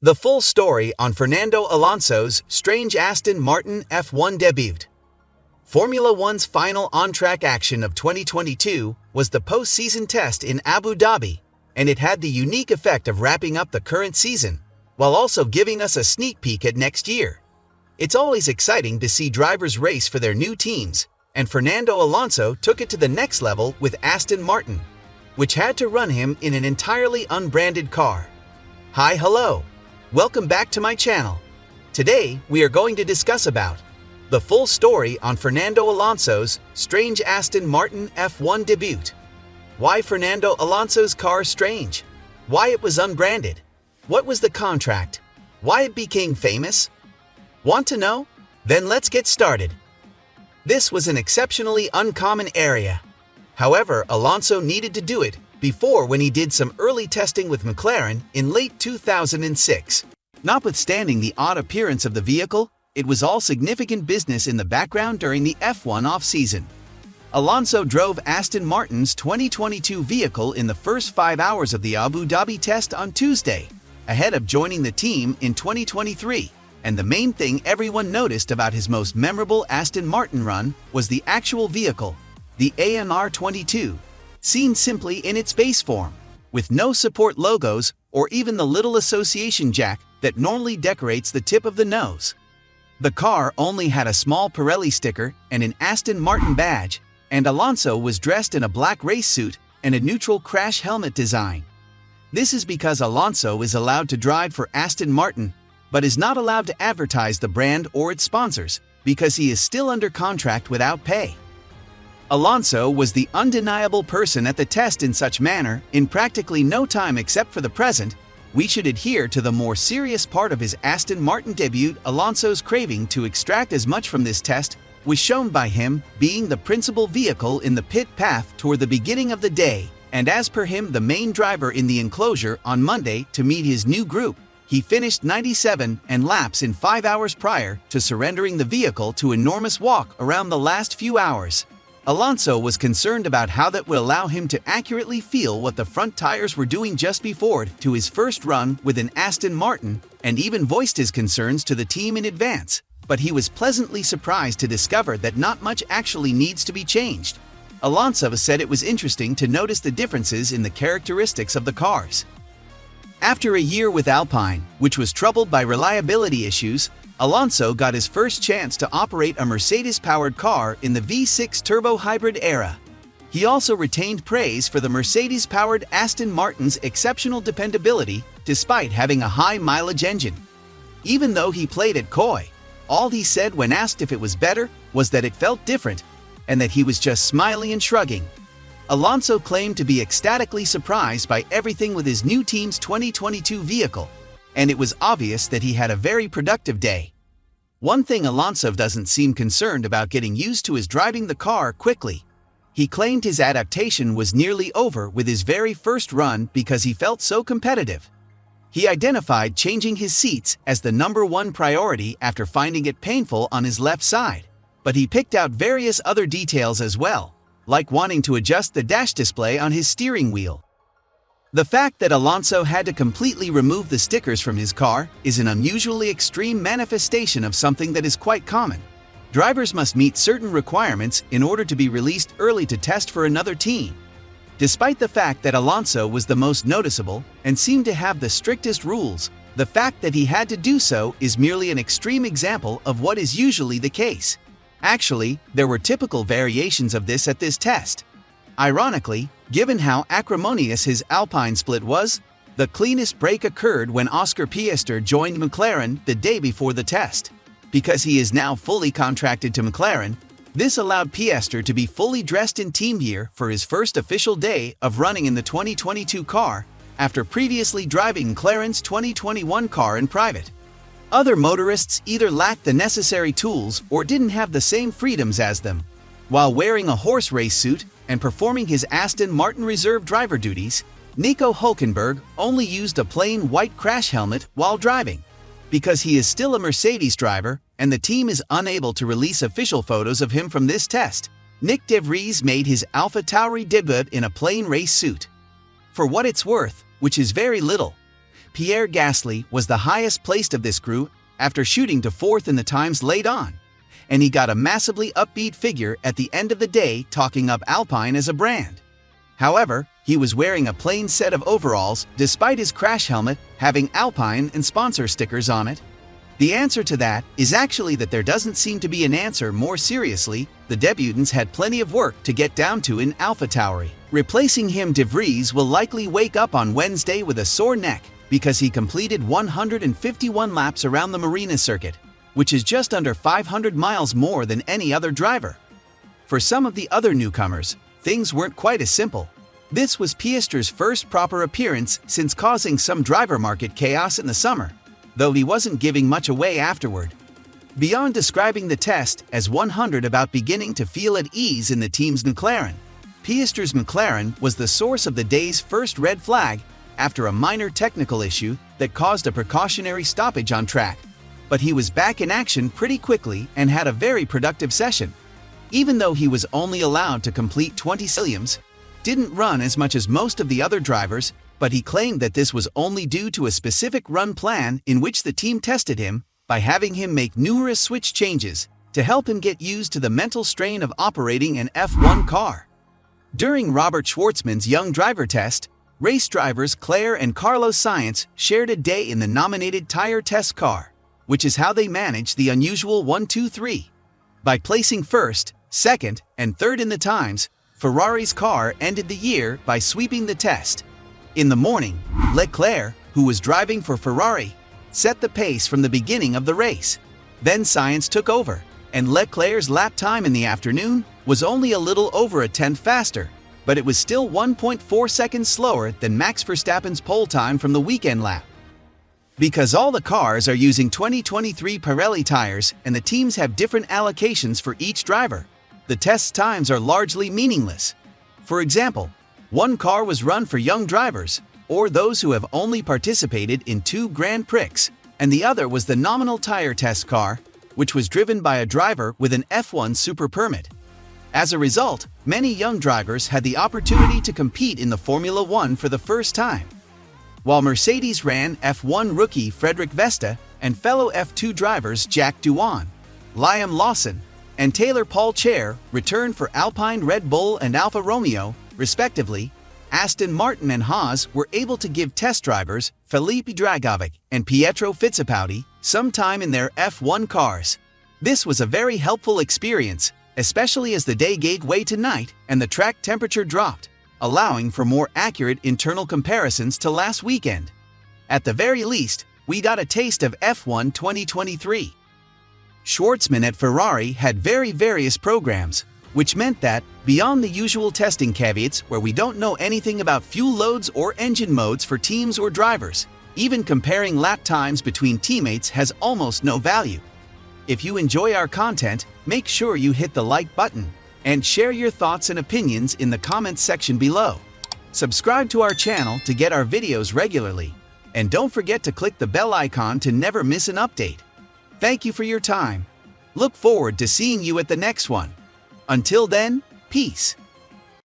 The full story on Fernando Alonso's strange Aston Martin F1 debut. Formula One's final on-track action of 2022 was the post-season test in Abu Dhabi, and it had the unique effect of wrapping up the current season, while also giving us a sneak peek at next year. It's always exciting to see drivers race for their new teams, and Fernando Alonso took it to the next level with Aston Martin, which had to run him in an entirely unbranded car. Hello. Welcome back to my channel. Today, we are going to discuss about the full story on Fernando Alonso's strange Aston Martin F1 debut. Why Fernando Alonso's car strange? Why it was unbranded? What was the contract? Why it became famous? Want to know? Then let's get started. This was an exceptionally uncommon area. However, Alonso needed to do it before when he did some early testing with McLaren in late 2006. Notwithstanding the odd appearance of the vehicle, it was all significant business in the background during the F1 off-season. Alonso drove Aston Martin's 2022 vehicle in the first 5 hours of the Abu Dhabi test on Tuesday, ahead of joining the team in 2023. And the main thing everyone noticed about his most memorable Aston Martin run was the actual vehicle, the AMR22, seen simply in its base form, with no support logos or even the little association jack that normally decorates the tip of the nose. The car only had a small Pirelli sticker and an Aston Martin badge, and Alonso was dressed in a black race suit and a neutral crash helmet design. This is because Alonso is allowed to drive for Aston Martin, but is not allowed to advertise the brand or its sponsors because he is still under contract without pay. Alonso was the undeniable person at the test in such manner. In practically no time except for the present, we should adhere to the more serious part of his Aston Martin debut. Alonso's craving to extract as much from this test was shown by him being the principal vehicle in the pit path toward the beginning of the day, and as per him the main driver in the enclosure on Monday to meet his new group. He finished 97 laps in 5 hours prior to surrendering the vehicle to enormous walk around the last few hours. Alonso was concerned about how that would allow him to accurately feel what the front tires were doing just before to his first run with an Aston Martin, and even voiced his concerns to the team in advance, but he was pleasantly surprised to discover that not much actually needs to be changed. Alonso said it was interesting to notice the differences in the characteristics of the cars. After a year with Alpine, which was troubled by reliability issues, Alonso got his first chance to operate a Mercedes-powered car in the V6 turbo hybrid era. He also retained praise for the Mercedes-powered Aston Martin's exceptional dependability despite having a high-mileage engine. Even though he played it coy, all he said when asked if it was better was that it felt different, and that he was just smiling and shrugging. Alonso claimed to be ecstatically surprised by everything with his new team's 2022 vehicle, and it was obvious that he had a very productive day. One thing Alonso doesn't seem concerned about getting used to is driving the car quickly. He claimed his adaptation was nearly over with his very first run because he felt so competitive. He identified changing his seats as the #1 priority after finding it painful on his left side, but he picked out various other details as well, like wanting to adjust the dash display on his steering wheel. The fact that Alonso had to completely remove the stickers from his car is an unusually extreme manifestation of something that is quite common. Drivers must meet certain requirements in order to be released early to test for another team. Despite the fact that Alonso was the most noticeable and seemed to have the strictest rules, the fact that he had to do so is merely an extreme example of what is usually the case. Actually, there were typical variations of this at this test. Ironically, given how acrimonious his Alpine split was, the cleanest break occurred when Oscar Piastri joined McLaren the day before the test. Because he is now fully contracted to McLaren, this allowed Piastri to be fully dressed in team gear for his first official day of running in the 2022 car, after previously driving McLaren's 2021 car in private. Other motorists either lacked the necessary tools or didn't have the same freedoms as them. While wearing a horse race suit and performing his Aston Martin reserve driver duties, Nico Hülkenberg only used a plain white crash helmet while driving. Because he is still a Mercedes driver and the team is unable to release official photos of him from this test, Nick de Vries made his AlphaTauri debut in a plain race suit. For what it's worth, which is very little, Pierre Gasly was the highest placed of this crew after shooting to fourth in the times laid on, and he got a massively upbeat figure at the end of the day talking up Alpine as a brand. However, he was wearing a plain set of overalls despite his crash helmet having Alpine and sponsor stickers on it. The answer to that is actually that there doesn't seem to be an answer. More seriously, the debutants had plenty of work to get down to in AlphaTauri. Replacing him, De Vries will likely wake up on Wednesday with a sore neck because he completed 151 laps around the Marina circuit, which is just under 500 miles more than any other driver. For some of the other newcomers, things weren't quite as simple. This was Piester's first proper appearance since causing some driver market chaos in the summer, though he wasn't giving much away afterward. Beyond describing the test as 100 about beginning to feel at ease in the team's McLaren, Piester's McLaren was the source of the day's first red flag after a minor technical issue that caused a precautionary stoppage on track. But he was back in action pretty quickly and had a very productive session. Even though he was only allowed to complete 20 Williams, didn't run as much as most of the other drivers, but he claimed that this was only due to a specific run plan in which the team tested him by having him make numerous switch changes to help him get used to the mental strain of operating an F1 car. During Robert Schwartzman's young driver test, race drivers Claire and Carlos Sainz shared a day in the nominated tire test car, which is how they managed the unusual 1-2-3. By placing first, second, and third in the times, Ferrari's car ended the year by sweeping the test. In the morning, Leclerc, who was driving for Ferrari, set the pace from the beginning of the race. Then Sainz took over, and Leclerc's lap time in the afternoon was only a little over a tenth faster, but it was still 1.4 seconds slower than Max Verstappen's pole time from the weekend lap. Because all the cars are using 2023 Pirelli tires and the teams have different allocations for each driver, the test times are largely meaningless. For example, one car was run for young drivers, or those who have only participated in 2 Grand Prix, and the other was the nominal tire test car, which was driven by a driver with an F1 super permit. As a result, many young drivers had the opportunity to compete in the Formula One for the first time. While Mercedes ran F1 rookie Frederic Vesta and fellow F2 drivers Jack Doohan, Liam Lawson, and Taylor Paul Chair returned for Alpine, Red Bull, and Alfa Romeo, respectively, Aston Martin and Haas were able to give test drivers Felipe Dragovic and Pietro Fittipaldi some time in their F1 cars. This was a very helpful experience, especially as the day gave way to night and the track temperature dropped, allowing for more accurate internal comparisons to last weekend. At the very least, we got a taste of F1 2023. Schwartzman at Ferrari had various programs, which meant that, beyond the usual testing caveats where we don't know anything about fuel loads or engine modes for teams or drivers, even comparing lap times between teammates has almost no value. If you enjoy our content, make sure you hit the like button and share your thoughts and opinions in the comments section below. Subscribe to our channel to get our videos regularly, and don't forget to click the bell icon to never miss an update. Thank you for your time. Look forward to seeing you at the next one. Until then, peace.